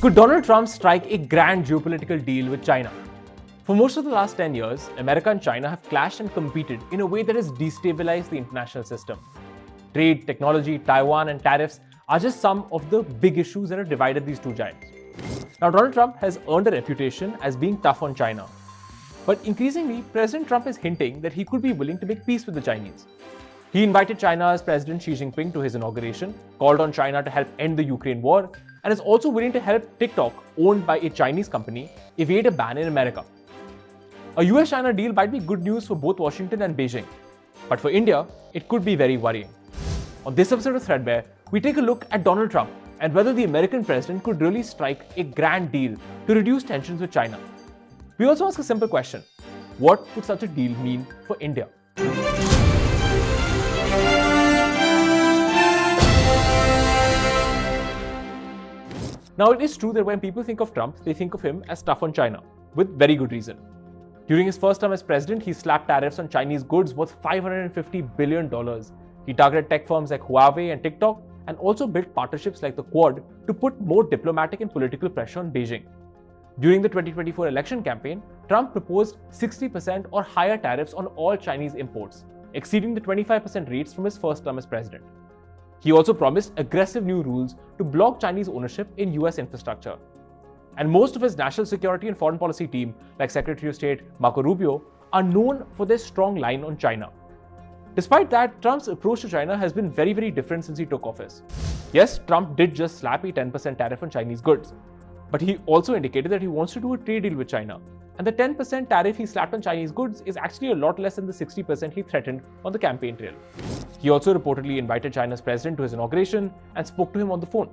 Could Donald Trump strike a grand geopolitical deal with China? For most of the last 10 years, America and China have clashed and competed in a way that has destabilized the international system. Trade, technology, Taiwan, and tariffs are just some of the big issues that have divided these two giants. Now, Donald Trump has earned a reputation as being tough on China. But increasingly, President Trump is hinting that he could be willing to make peace with the Chinese. He invited China's President Xi Jinping to his inauguration, called on China to help end the Ukraine war, and is also willing to help TikTok, owned by a Chinese company, evade a ban in America. A US-China deal might be good news for both Washington and Beijing, but for India, it could be very worrying. On this episode of Threadbare, we take a look at Donald Trump and whether the American president could really strike a grand deal to reduce tensions with China. We also ask a simple question: what would such a deal mean for India? Now, it is true that when people think of Trump, they think of him as tough on China, with very good reason. During his first term as president, he slapped tariffs on Chinese goods worth $550 billion. He targeted tech firms like Huawei and TikTok, and also built partnerships like the Quad to put more diplomatic and political pressure on Beijing. During the 2024 election campaign, Trump proposed 60% or higher tariffs on all Chinese imports, exceeding the 25% rates from his first term as president. He also promised aggressive new rules to block Chinese ownership in US infrastructure. And most of his national security and foreign policy team, like Secretary of State Marco Rubio, are known for their strong line on China. Despite that, Trump's approach to China has been very, very different since he took office. Yes, Trump did just slap a 10% tariff on Chinese goods, but he also indicated that he wants to do a trade deal with China. And the 10% tariff he slapped on Chinese goods is actually a lot less than the 60% he threatened on the campaign trail. He also reportedly invited China's president to his inauguration and spoke to him on the phone.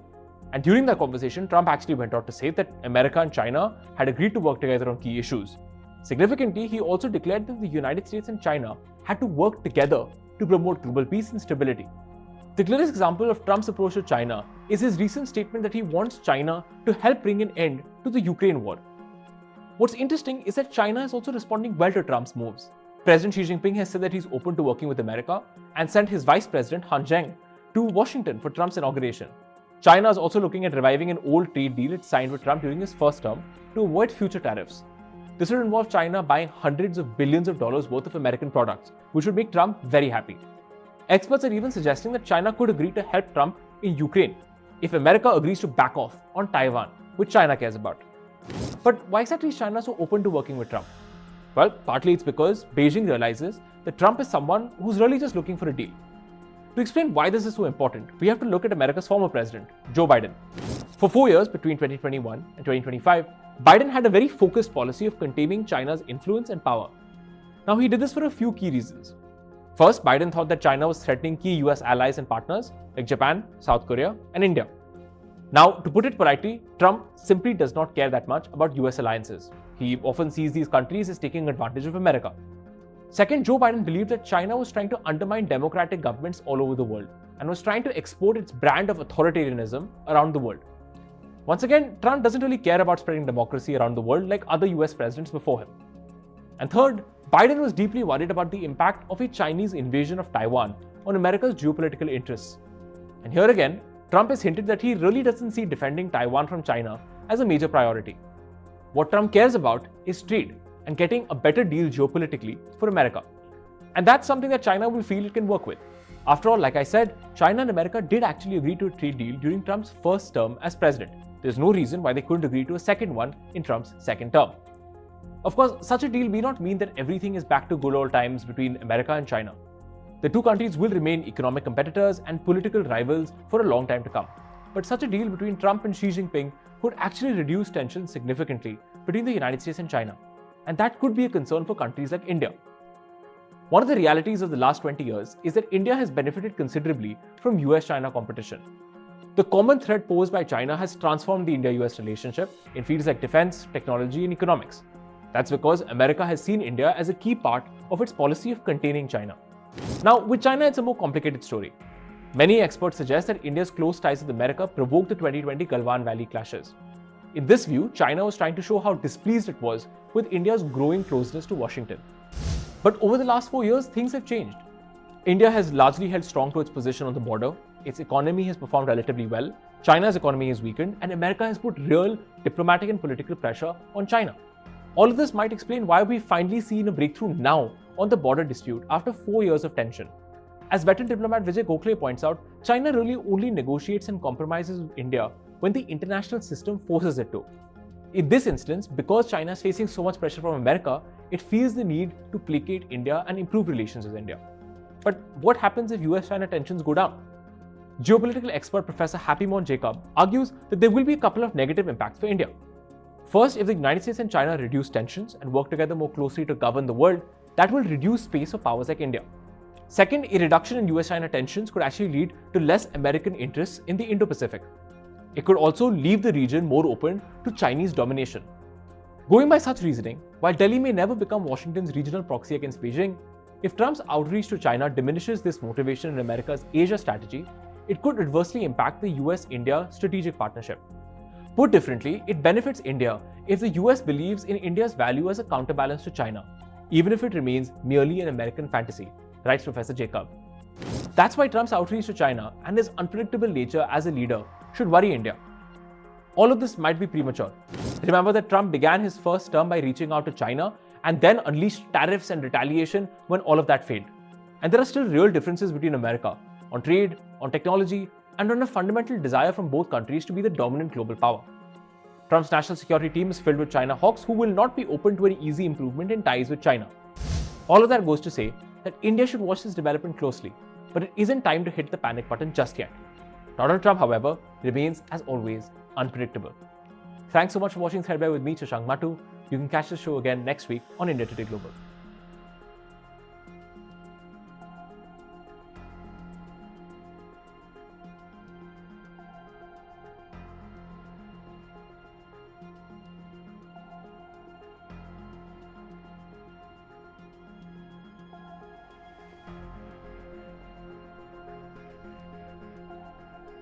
And during that conversation, Trump actually went on to say that America and China had agreed to work together on key issues. Significantly, he also declared that the United States and China had to work together to promote global peace and stability. The clearest example of Trump's approach to China is his recent statement that he wants China to help bring an end to the Ukraine war. What's interesting is that China is also responding well to Trump's moves. President Xi Jinping has said that he's open to working with America and sent his vice president Han Zheng to Washington for Trump's inauguration. China is also looking at reviving an old trade deal it signed with Trump during his first term to avoid future tariffs. This would involve China buying hundreds of billions of dollars worth of American products, which would make Trump very happy. Experts are even suggesting that China could agree to help Trump in Ukraine if America agrees to back off on Taiwan, which China cares about. But why exactly is China so open to working with Trump? Well, partly it's because Beijing realizes that Trump is someone who's really just looking for a deal. To explain why this is so important, we have to look at America's former president, Joe Biden. For 4 years, between 2021 and 2025, Biden had a very focused policy of containing China's influence and power. Now, he did this for a few key reasons. First, Biden thought that China was threatening key US allies and partners like Japan, South Korea, and India. Now, to put it politely, Trump simply does not care that much about US alliances. He often sees these countries as taking advantage of America. Second, Joe Biden believed that China was trying to undermine democratic governments all over the world and was trying to export its brand of authoritarianism around the world. Once again, Trump doesn't really care about spreading democracy around the world like other US presidents before him. And third, Biden was deeply worried about the impact of a Chinese invasion of Taiwan on America's geopolitical interests. And here again, Trump has hinted that he really doesn't see defending Taiwan from China as a major priority. What Trump cares about is trade and getting a better deal geopolitically for America. And that's something that China will feel it can work with. After all, like I said, China and America did actually agree to a trade deal during Trump's first term as president. There's no reason why they couldn't agree to a second one in Trump's second term. Of course, such a deal may not mean that everything is back to good old times between America and China. The two countries will remain economic competitors and political rivals for a long time to come. But such a deal between Trump and Xi Jinping could actually reduce tensions significantly between the United States and China. And that could be a concern for countries like India. One of the realities of the last 20 years is that India has benefited considerably from US-China competition. The common threat posed by China has transformed the India-US relationship in fields like defense, technology, and economics. That's because America has seen India as a key part of its policy of containing China. Now, with China, it's a more complicated story. Many experts suggest that India's close ties with America provoked the 2020 Galwan Valley clashes. In this view, China was trying to show how displeased it was with India's growing closeness to Washington. But over the last 4 years, things have changed. India has largely held strong to its position on the border. Its economy has performed relatively well. China's economy is weakened, and America has put real diplomatic and political pressure on China. All of this might explain why we've finally seen a breakthrough now on the border dispute after 4 years of tension. As veteran diplomat Vijay Gokhale points out, China really only negotiates and compromises with India when the international system forces it to. In this instance, because China is facing so much pressure from America, it feels the need to placate India and improve relations with India. But what happens if US-China tensions go down? Geopolitical expert Professor Happymon Jacob argues that there will be a couple of negative impacts for India. First, if the United States and China reduce tensions and work together more closely to govern the world, that will reduce space for powers like India. Second, a reduction in US-China tensions could actually lead to less American interests in the Indo-Pacific. It could also leave the region more open to Chinese domination. Going by such reasoning, while Delhi may never become Washington's regional proxy against Beijing, if Trump's outreach to China diminishes this motivation in America's Asia strategy, it could adversely impact the US-India strategic partnership. Put differently, it benefits India if the US believes in India's value as a counterbalance to China, even if it remains merely an American fantasy, writes Professor Jacob. That's why Trump's outreach to China and his unpredictable nature as a leader should worry India. All of this might be premature. Remember that Trump began his first term by reaching out to China and then unleashed tariffs and retaliation when all of that failed. And there are still real differences between America on trade, on technology, and on a fundamental desire from both countries to be the dominant global power. Trump's national security team is filled with China hawks who will not be open to any easy improvement in ties with China. All of that goes to say that India should watch this development closely, but it isn't time to hit the panic button just yet. Donald Trump, however, remains, as always, unpredictable. Thanks so much for watching Threadbare with me, Shashank Matu. You can catch the show again next week on India Today Global.